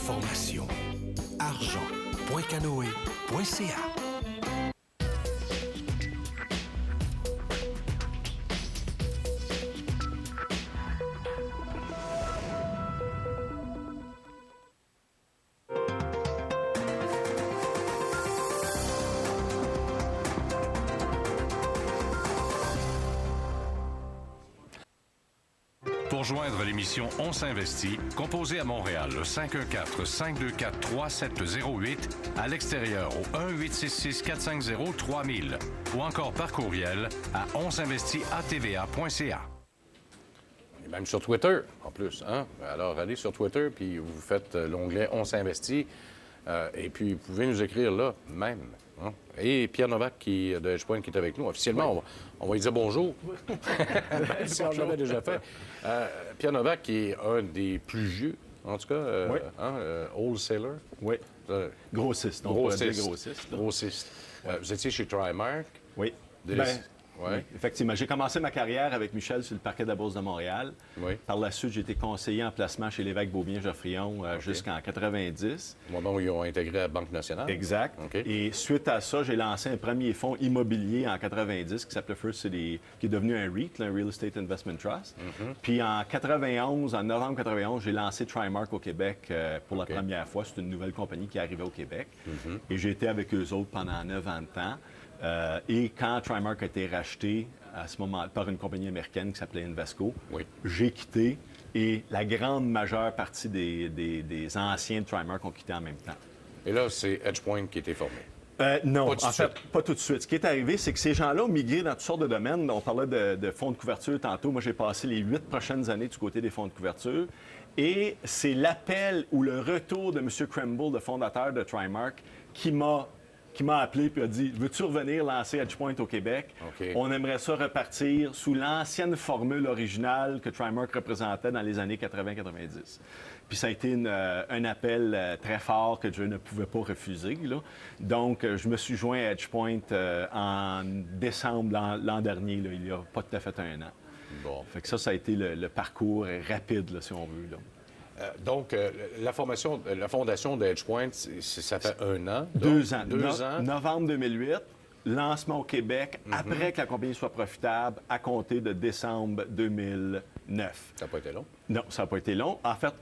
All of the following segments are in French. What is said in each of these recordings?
Information. argent.canoë.ca. Pour joindre l'émission On s'investit, composez à Montréal le 514-524-3708, à l'extérieur au 1-866-450-3000 ou encore par courriel à onsinvestit@tva.ca. Et même sur Twitter, en plus. Hein? Alors, allez sur Twitter, puis vous faites l'onglet On s'investit. Et puis, vous pouvez nous écrire là, même. Hein? Et Pierre Novak de Edgepoint qui est avec nous. Officiellement, oui. on va lui dire bonjour. Si on l'avait déjà fait. Pierre Novak qui est un des plus vieux, en tout cas. Oui. Wholesaler. Oui. Grossiste. Donc, Grossiste. Grossiste. Vous étiez chez Trimark. Oui. Oui, effectivement. J'ai commencé ma carrière avec Michel sur le parquet de la Bourse de Montréal. Oui. Par la suite, j'ai été conseiller en placement chez l'évêque Beaubien-Geoffrion jusqu'en 90. Au moment où ils ont intégré la Banque nationale. Exact. Okay. Et suite à ça, j'ai lancé un premier fonds immobilier en 90 qui s'appelait First City, qui est devenu un REIT, un Real Estate Investment Trust. Puis en 91, en novembre 91, j'ai lancé Trimark au Québec pour la première fois. C'est une nouvelle compagnie qui est arrivée au Québec. Et j'ai été avec eux autres pendant 9 ans de temps. Et quand Trimark a été racheté à ce moment par une compagnie américaine qui s'appelait Invesco, j'ai quitté et la grande majeure partie des anciens de Trimark ont quitté en même temps. Et là, c'est Edgepoint qui a été formé? Non, en fait, pas tout de suite. Ce qui est arrivé, c'est que ces gens-là ont migré dans toutes sortes de domaines. On parlait de fonds de couverture tantôt. Moi, j'ai passé les 8 prochaines années du côté des fonds de couverture. Et c'est l'appel ou le retour de M. Crumble, le fondateur de Trimark, qui m'a appelé et a dit « Veux-tu revenir lancer Edgepoint au Québec? On aimerait ça repartir sous l'ancienne formule originale que Trimark représentait dans les années 80-90. » Puis ça a été un appel très fort que je ne pouvais pas refuser. Là. Donc, je me suis joint à Edgepoint en décembre l'an dernier, là, il y a pas tout à fait un an. Bon. Fait que ça a été le parcours rapide, là, si on veut. Là. Donc, la fondation de Edgepoint, ça fait un an? 2 ans. 2 ans. Novembre 2008, lancement au Québec, après que la compagnie soit profitable, à compter de décembre 2009. Ça n'a pas été long? Non, ça n'a pas été long. En fait,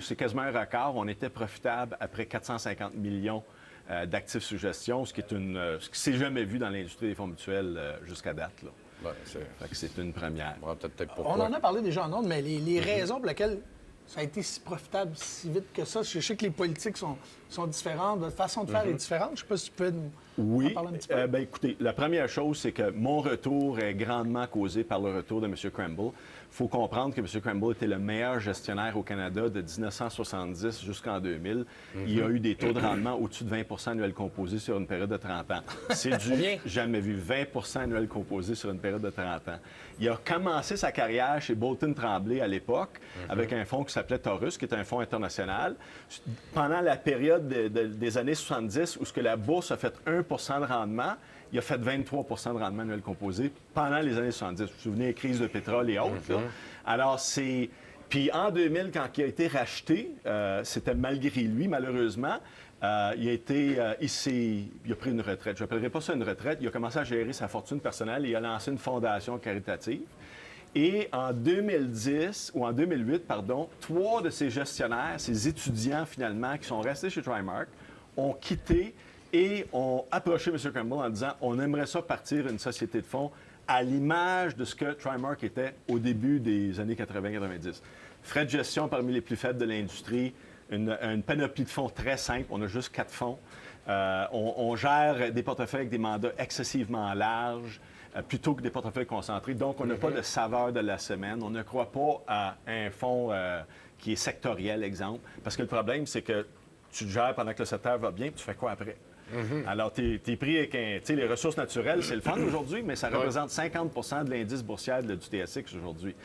c'est quasiment un record. On était profitable après 450 millions d'actifs sous gestion, ce qui ne s'est jamais vu dans l'industrie des fonds mutuels jusqu'à date. Là. Ben, c'est une première. On en a parlé déjà en ondes, mais les raisons pour lesquelles ça a été si profitable si vite que ça. Je sais que les politiques sont différentes, votre façon de faire est différente. Je ne sais pas si tu peux nous en parler un petit peu. Bien, écoutez, la première chose, c'est que mon retour est grandement causé par le retour de M. Crumble. Il faut comprendre que M. Crumble était le meilleur gestionnaire au Canada de 1970 jusqu'en 2000. Il a eu des taux de rendement au-dessus de 20 annuels composés sur une période de 30 ans. C'est jamais vu. 20 annuels composés sur une période de 30 ans. Il a commencé sa carrière chez Bolton Tremblay à l'époque avec un fonds qui s'appelait Taurus, qui est un fonds international. Pendant la période des années 70, où ce que la bourse a fait 1 de rendement, il a fait 23 de rendement annuel composé pendant les années 70. Vous vous souvenez, crise de pétrole et autres. Alors, c'est... Puis en 2000, quand il a été racheté, c'était malgré lui, malheureusement, il a pris une retraite. Je n'appellerais pas ça une retraite. Il a commencé à gérer sa fortune personnelle et il a lancé une fondation caritative. Et en 2010, ou en 2008, pardon, 3 de ses gestionnaires, ses étudiants finalement, qui sont restés chez Trimark, ont quitté et ont approché M. Crumble en disant « On aimerait ça partir une société de fonds à l'image de ce que Trimark était au début des années 80-90. Frais de gestion parmi les plus faibles de l'industrie, une panoplie de fonds très simple. On a juste 4 fonds. On gère des portefeuilles avec des mandats excessivement larges plutôt que des portefeuilles concentrés. Donc, on n'a pas de saveur de la semaine. On ne croit pas à un fonds qui est sectoriel, exemple. Parce que le problème, c'est que tu te gères pendant que le secteur va bien, puis tu fais quoi après? Alors, tu es pris avec les ressources naturelles, c'est le fun aujourd'hui, mais ça représente 50 de l'indice boursier du TSX aujourd'hui.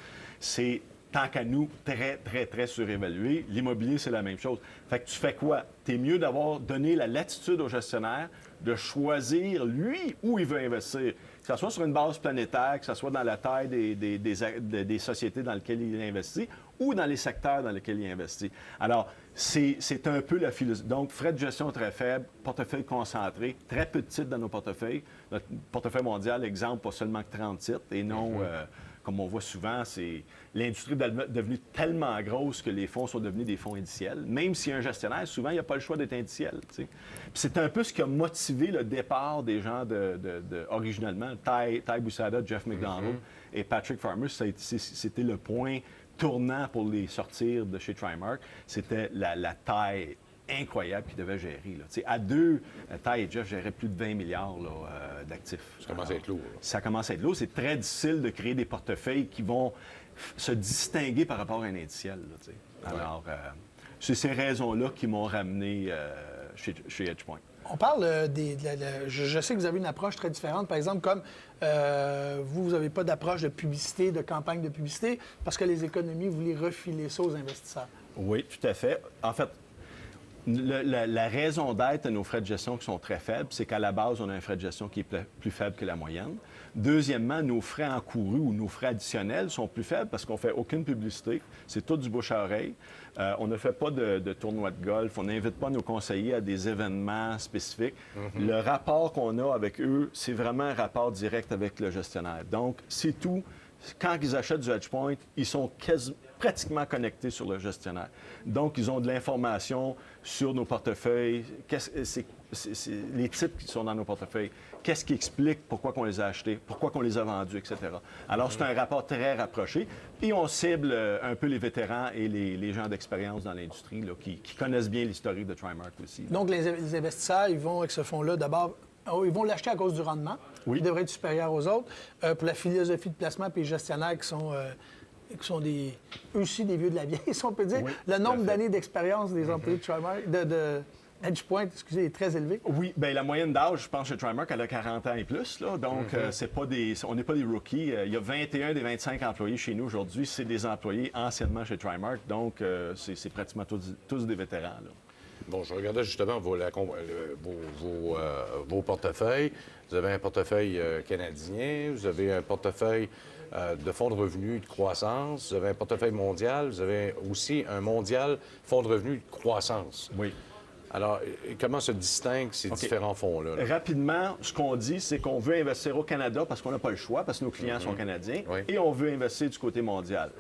C'est, tant qu'à nous, très, très, très surévalué. L'immobilier, c'est la même chose. Fait que tu fais quoi? Tu es mieux d'avoir donné la latitude au gestionnaire de choisir, lui, où il veut investir. que ce soit sur une base planétaire, que ce soit dans la taille des sociétés dans lesquelles il investit ou dans les secteurs dans lesquels il investit. Alors, c'est un peu la philosophie. Donc, frais de gestion très faibles, portefeuille concentré, très peu de titres dans nos portefeuilles. Notre portefeuille mondial, exemple, pas seulement que 30 titres et non... comme on voit souvent, c'est l'industrie est devenue tellement grosse que les fonds sont devenus des fonds indiciels. Même s'il y a un gestionnaire, souvent, il n'y a pas le choix d'être indiciel. C'est un peu ce qui a motivé le départ des gens originalement, Ty Bussada, Jeff McDonald et Patrick Farmer. C'était le point tournant pour les sortir de chez TriMark. C'était la taille incroyable qu'ils devaient gérer. Là. À deux, Ty et Jeff géraient plus de 20 milliards d'actifs. Ça commence à être lourd. Là. Ça commence à être lourd. C'est très difficile de créer des portefeuilles qui vont se distinguer par rapport à un indiciel. Là, alors, c'est ces raisons-là qui m'ont ramené chez EdgePoint. On parle je sais que vous avez une approche très différente. Par exemple, comme vous n'avez pas d'approche de publicité, de campagne de publicité, parce que les économies, vous voulez refiler ça aux investisseurs. Oui, tout à fait. En fait, la raison d'être de nos frais de gestion qui sont très faibles, c'est qu'à la base, on a un frais de gestion qui est plus faible que la moyenne. Deuxièmement, nos frais encourus ou nos frais additionnels sont plus faibles parce qu'on ne fait aucune publicité. C'est tout du bouche à oreille. On ne fait pas de tournoi de golf. On n'invite pas nos conseillers à des événements spécifiques. Le rapport qu'on a avec eux, c'est vraiment un rapport direct avec le gestionnaire. Donc, c'est tout. Quand ils achètent du EdgePoint, ils sont pratiquement connectés sur le gestionnaire. Donc, ils ont de l'information sur nos portefeuilles, les titres qui sont dans nos portefeuilles, qu'est-ce qui explique pourquoi on les a achetés, pourquoi on les a vendus, etc. Alors, c'est un rapport très rapproché. Puis, on cible un peu les vétérans et les gens d'expérience dans l'industrie là, qui connaissent bien l'historique de TriMark aussi. Là. Donc, les investisseurs, ils vont avec ce fonds-là, d'abord, ils vont l'acheter à cause du rendement, qui devrait être supérieur aux autres. Pour la philosophie de placement, puis les gestionnaires qui sont eux aussi des vieux de la vieille, si on peut dire. Oui, le nombre d'années d'expérience des employés de TriMark, de EdgePoint, excusez, est très élevé. Oui, bien la moyenne d'âge, je pense, chez TriMark, elle a 40 ans et plus. Là, donc, on n'est pas des rookies. Il y a 21 des 25 employés chez nous aujourd'hui. C'est des employés anciennement chez TriMark. Donc, c'est pratiquement tous des vétérans. Là. Bon, je regardais justement vos portefeuilles. Vous avez un portefeuille canadien, vous avez un portefeuille de fonds de revenus de croissance, vous avez un portefeuille mondial, vous avez aussi un mondial fonds de revenus de croissance. Oui. Alors, comment se distinguent ces différents fonds-là? Là? Rapidement, ce qu'on dit, c'est qu'on veut investir au Canada parce qu'on n'a pas le choix, parce que nos clients sont canadiens, et on veut investir du côté mondial.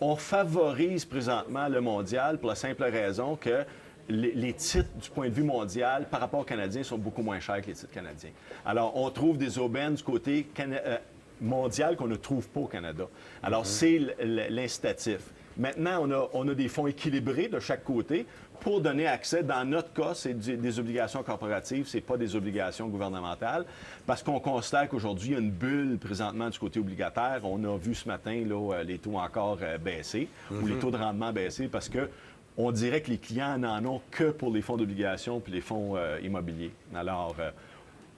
On favorise présentement le mondial pour la simple raison que les titres du point de vue mondial par rapport aux Canadiens sont beaucoup moins chers que les titres canadiens. Alors, on trouve des aubaines du côté mondial qu'on ne trouve pas au Canada. Alors, c'est l'incitatif. Maintenant, on a des fonds équilibrés de chaque côté pour donner accès. Dans notre cas, c'est des obligations corporatives, c'est pas des obligations gouvernementales, parce qu'on constate qu'aujourd'hui, il y a une bulle présentement du côté obligataire. On a vu ce matin là, les taux encore baisser, ou les taux de rendement baisser, parce que on dirait que les clients n'en ont que pour les fonds d'obligation puis les fonds immobiliers. Alors,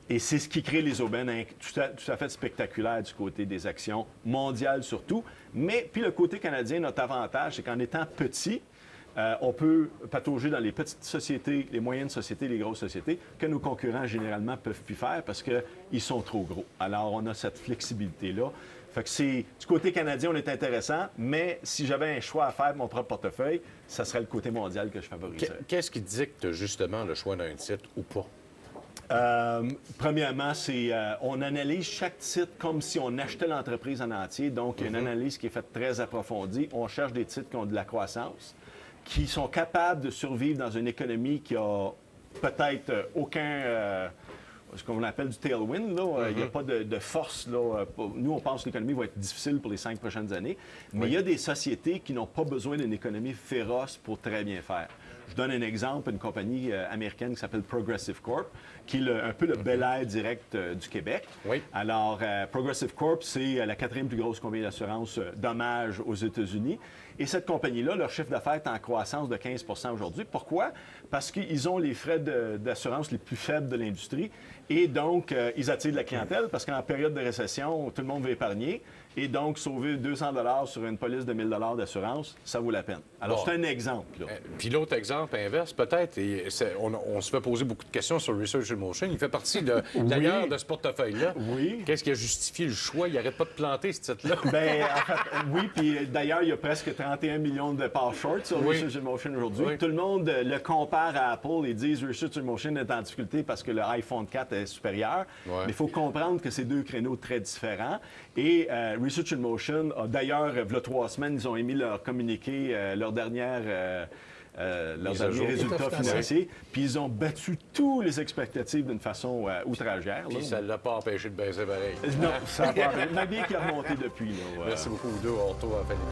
et c'est ce qui crée les aubaines tout à fait spectaculaires du côté des actions mondiales surtout. Mais puis le côté canadien, notre avantage, c'est qu'en étant petit, on peut patauger dans les petites sociétés, les moyennes sociétés, les grosses sociétés, que nos concurrents généralement peuvent plus faire parce qu'ils sont trop gros. Alors, on a cette flexibilité-là. Fait que du côté canadien, on est intéressant, mais si j'avais un choix à faire de mon propre portefeuille, ça serait le côté mondial que je favoriserais. Qu'est-ce qui dicte justement le choix d'un titre ou pas? Premièrement, on analyse chaque titre comme si on achetait l'entreprise en entier. Donc, il y a une analyse qui est faite très approfondie. On cherche des titres qui ont de la croissance, qui sont capables de survivre dans une économie qui a peut-être aucun... ce qu'on appelle du tailwind, là. Il n'y a pas de force. Là. Nous, on pense que l'économie va être difficile pour les 5 prochaines années, mais il y a des sociétés qui n'ont pas besoin d'une économie féroce pour très bien faire. Je donne un exemple, une compagnie américaine qui s'appelle Progressive Corp, qui est un peu le Bel Air direct du Québec. Oui. Alors, Progressive Corp, c'est la 4e plus grosse compagnie d'assurance dommages aux États-Unis. Et cette compagnie-là, leur chiffre d'affaires est en croissance de 15 aujourd'hui. Pourquoi? Parce qu'ils ont les frais d'assurance les plus faibles de l'industrie. Et donc, ils attirent de la clientèle parce qu'en période de récession, tout le monde veut épargner. Et donc, sauver 200 sur une police de 1 000 d'assurance, ça vaut la peine. Alors, Bon. c'est un exemple. Là. Puis l'autre exemple inverse, peut-être, et on se fait poser beaucoup de questions sur Research in Motion. Il fait partie d'ailleurs de ce portefeuille-là. Oui. Qu'est-ce qui a justifié le choix? Il n'arrête pas de planter ce titre-là. Ben, en fait, oui, puis d'ailleurs, il y a presque 31 millions de parts short sur Oui. Research in Motion aujourd'hui. Oui. Tout le monde le compare à Apple et disent Research in Motion est en difficulté parce que le iPhone 4 est supérieur. Ouais. Mais il faut comprendre que c'est deux créneaux très différents. Et Research in Motion a d'ailleurs, il y a 3 semaines, ils ont émis leur communiqué, leur dernier résultat financier. Puis ils ont battu tous les expectatives d'une façon outragière. Puis là. ça ne l'a pas empêché de baiser pareil. Non, ça n'a pas. Ma vie qui a remonté depuis. Là, ouais. Merci beaucoup, vous deux. On retrouve à la fin de